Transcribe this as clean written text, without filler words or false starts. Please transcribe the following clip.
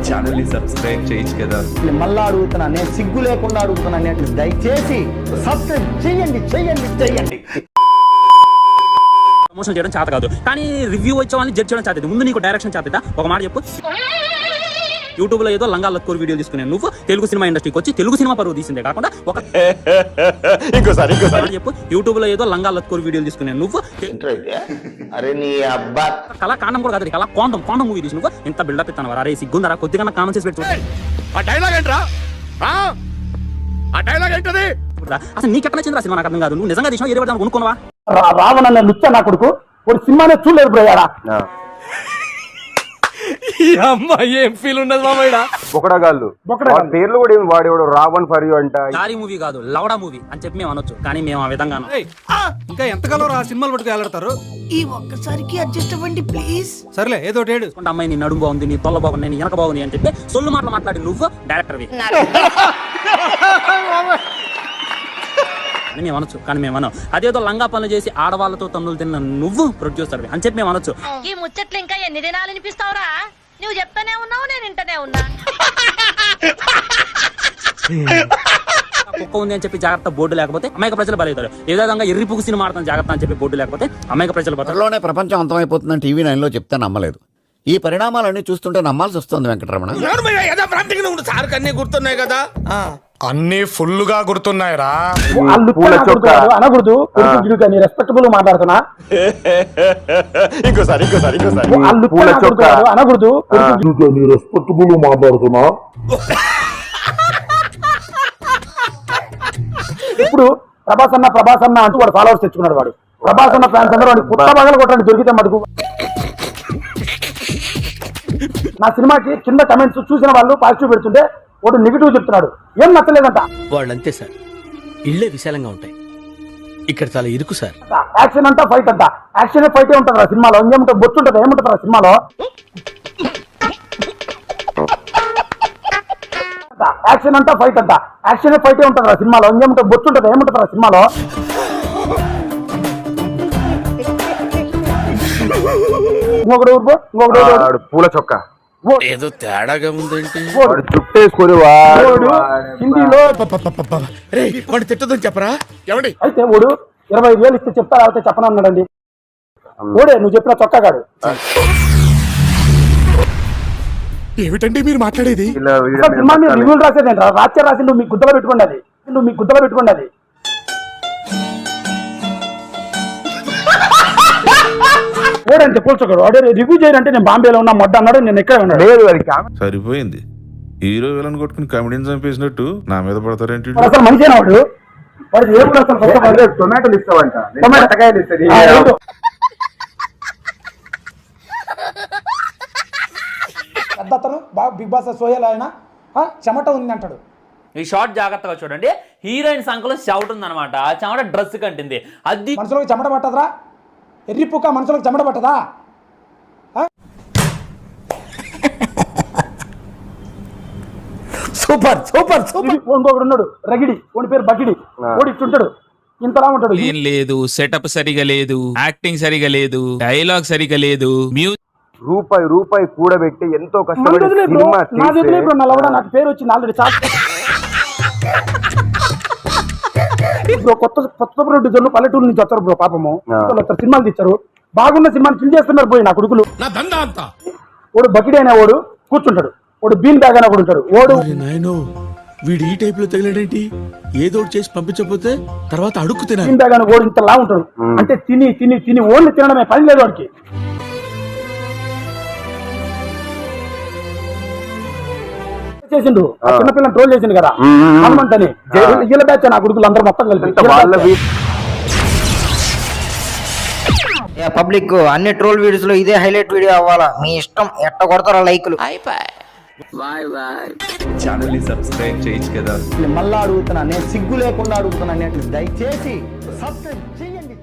Channel ని subscribe చేయొచ్చు కదా. మళ్ళా అడుగుతున్నా, నేను సిగ్గు లేకుండా అడుగుతున్నా, దయచేసి సబ్స్క్రైబ్ చేయండి చేయండి చేయండి. ప్రమోషన్ చేయడం చేత కాదు, కానీ రివ్యూ వచ్చే వాళ్ళని జడ్జ్ చేయడం చేత. ముందు నీకు డైరెక్షన్ చేత. ఒక మాట చెప్పు, యూట్యూబ్ లో ఏదో లంగా లత్కోరు వీడియో తీసుకున్నాను, నువ్వు తెలుగు సినిమా ఇండస్ట్రీకి వచ్చి తెలుగు సినిమా పరువు తీసిందే కాకుండా ఒక ఇంకోసారి చెప్పు, యూట్యూబ్ లో ఏదో లంగా లత్కోరు వీడియోలు తీసుకున్నాను, నువ్వు అరే నీ అబ్బా కళా కాండం కూడా కాదు, కళా కాండం మూవీ తీసి నువ్వు ఇంత బిల్డప్ ఇస్తాను. అరే సిగ్గుందరా, కొద్దిగా కామన్ చేసి పెట్టు. ఆ డైలాగ్ ఏంట్రా? ఆ డైలాగ్ ఏంటది? అసలు నీకు ఎట్లా వచ్చింది సినిమా నాకు అర్థం కాదు. నువ్వు నిజంగా తీసినా ఏదో పెడతాను కొనుక్కున్నావా? రావణ లుచ్చ నా కొడుకు ఒక సినిమానే చూడలేదు బ్రయ్యాడా. ఏం ఫీల్ ఉండదు మామయ్య. బొకడగాళ్ళు పేర్లు కూడా ఏమి వాడేవాడు, రావణ్ ఫర్ యూ అంట. దారి మూవీ కాదు, లవడా మూవీ అని చెప్పి మేము అనొచ్చు, కానీ మేము ఆ విధంగా ఇంకా ఎంతకాలం ఆ సినిమాలు పట్టుకు వెళ్ళడతారు? ఈ ఒక్కసారికి అడ్జస్ట్ అవ్వండి ప్లీజ్. సరేలే ఏదో ఏడు. అమ్మాయి నీ నడుము బాగుంది, నీ తొల్ల బాగుంది, నీ వెనక బాగుంది అని చెప్పి సొల్లు మాటలు మాట్లాడి నువ్వు డైరెక్టర్వి అని మేము అనొచ్చు, కానీ మేము అనం. అదేదో లంగా పనులు చేసి ఆడవాళ్ళతో తన్నులు తిన్న నువ్వు ప్రొడ్యూసర్ అని చెప్పి మేము అనొచ్చు. ఈ ముచ్చట్లు ఇంకా ఎన్ని దినాలు వినిపిస్తావురా? నువ్వు చెప్తానే ఉన్నావు, నేను వింటనే ఉన్నా. కుక్క ఉంది అని చెప్పి జాగ్రత్త బోర్డు లేకపోతే అమాయక ప్రజలు బలవుతారు. ఏ విధంగా ఎర్రి పుగు సినిమా ఆడతాను జాగ్రత్త అని చెప్పి బోర్డు లేకపోతే అమాయక ప్రజలు బతారు. త్వరలోనే ప్రపంచం అంతమైపోతుందని టీవీ 9 లో చెప్తే నమ్మలేదు. ఈ పరిణామాలన్నీ చూస్తుంటే నమ్మాల్సి వస్తుంది వెంకటరమణ. అన్ని గుర్తున్నాయి కదా? అన్ని ఫుల్ గా గుర్తున్నాయిరా. అనకూడదు, రెస్పెక్టబుల్ మాట్లాడుతున్నా. ఇంకోసారి అనకూడదు, రెస్పెక్టబుల్ మాట్లాడుతున్నా. ఇప్పుడు ప్రభాస్ అన్న అంటూ వాడు ఫాలోవర్స్ తెచ్చుకున్నాడు. వాడు ప్రభాస్ అన్న ఫ్యాన్స్ అందరూ వాడికి పుట్ట పగలు కొట్టండి దొరికితే మటుకు. నా సినిమాకి కింద కమెంట్స్ చూసిన వాళ్ళు పాజిటివ్ పెడుతుంటే వాడు నెగిటివ్ చెప్తున్నాడు. ఏం నచ్చలేదంట. వాళ్ళు అంతే సార్, ఇళ్లే విశాలంగా ఉంటాయి, ఇక్కడ చాలా ఇరుకు సార్. యాక్షన్ అంట ఫైట్ అంట, యాక్షన్ ఫైటే ఉంటుంది ఆ సినిమాలో. ఇంకేముంటుంది, బొచ్చు ఉంటుంది, ఏముంటుంది ఆ సినిమాలో? యాక్షన్ అంట ఫైట్ అంట, యాక్షన్ ఫైటే ఉంటుంది ఆ సినిమాలో. ఇంకేముంటుంది, బొచ్చు ఉంటుంది, ఏముంటుంది ఆ సినిమాలో? ఇంకొకటి పూల చొక్క ఏదో తేడాగా ఉందేంటి? చుట్టేసుకొని హిందీలో వాడు తిట్టదని చెప్పరా? ఎవడి అయితే ఓడు 25,000 ఇస్తే చెప్తా, లేకపోతే చెప్పనన్నాడండి. ఓడే నువ్వు చెప్పిన చొక్కాగాడు. ఏమిటండి మీరు మాట్లాడేది? సినిమా మీద రివ్యూలు రాసేది రాత్రి రాసి నువ్వు మీ గుద్దలో పెట్టుకోండి అది. ఓడంటే పోల్చోడు. వాడు రివ్యూ చేయాలంటే నేను బాంబేలో ఉన్నా మొడ్డ అన్నాడు, నేను ఎక్కడ ఉన్నాడు. సరిపోయింది, హీరో విలన్ కొట్టుకుని కమెడీని చంపేసినట్టు నా మీద పడతారేంటి? అసలు మంచిగా వాడు ఏ కూడా అసలు టొమాటోలు ఇస్తావంట, టొమాటోకాయలు ఇస్తుంది. పెద్దతను బాగా బిగ్ బాస్ సోయల్ ఆయన చెమట ఉంది అంటాడు. ఈ షార్ట్ జాగ్రత్తగా చూడండి. హీరోయిన్ సంఖలో షౌట్ ఉందన్నమాట, ఆ చెమట డ్రెస్ కంటింది. అది మనుషులకు చెమట పట్టదురా? ఎర్రిపుక్క మనుషులకు చెమట పట్టదా? Super super super. ఇంకొకడు ఉన్నాడు రగిడి, వాడి పేరు బగిడి. వాడు ఇట్టుంటాడు, ఇంతలా ఉంటాడు. ఏం లేదు, సెటప్ సరిగా లేదు, యాక్టింగ్ సరిగా లేదు, డైలాగ్ సరిగా లేదు, రూపాయి కూడబెట్టి ఎంతో కష్టపడి నాకు పేరు వచ్చింది ఆల్రెడీ. కొత్త ప్రొడ్యూసర్లు పల్లెటూరు నుంచి వచ్చారు బ్రో, పాపము సినిమాలు తీస్తారు. బాగున్న సినిమాని కిల్ చేస్తున్నారు పోయి నా కొడుకులు. వాడు బకిడి అయినా వాడు కూర్చుంటాడు, వాడు బీన్ బ్యాగ్ అయినా కూడా ఉంటాడు. వాడు వీడు ఈ టైప్ లో తగిలేడేంటి? ఏదో చేసి పంపించకపోతే తర్వాత అడుక్కు తిన. బీన్ బ్యాగ్ అయినా వాడు ఇంతలా ఉంటాడు, అంటే తిని తిని తిని ఓన్లీ తినడమే పని లేదు వాడికి. చేసిండు చిన్నపిల్లని ట్రోల్ చేసిండు కదా హనుమంత్ అని. వీళ్ళ బ్యాచ్ నా కొడుకులు అందరూ మొత్తం కలిపి. పబ్లిక్ అన్ని ట్రోల్ వీడియోస్ లో ఇదే హైలైట్ వీడియో అవ్వాలా? మీ ఇష్టం, ఎట్ట కొడతారా లైకులు. ఛానల్ ని సబ్స్క్రైబ్ చేయొచ్చు కదా. మళ్ళా అడుగుతున్నా, నేను సిగ్గు లేకుండా అడుగుతున్నా, దయచేసి సబ్స్క్రైబ్ చేయండి.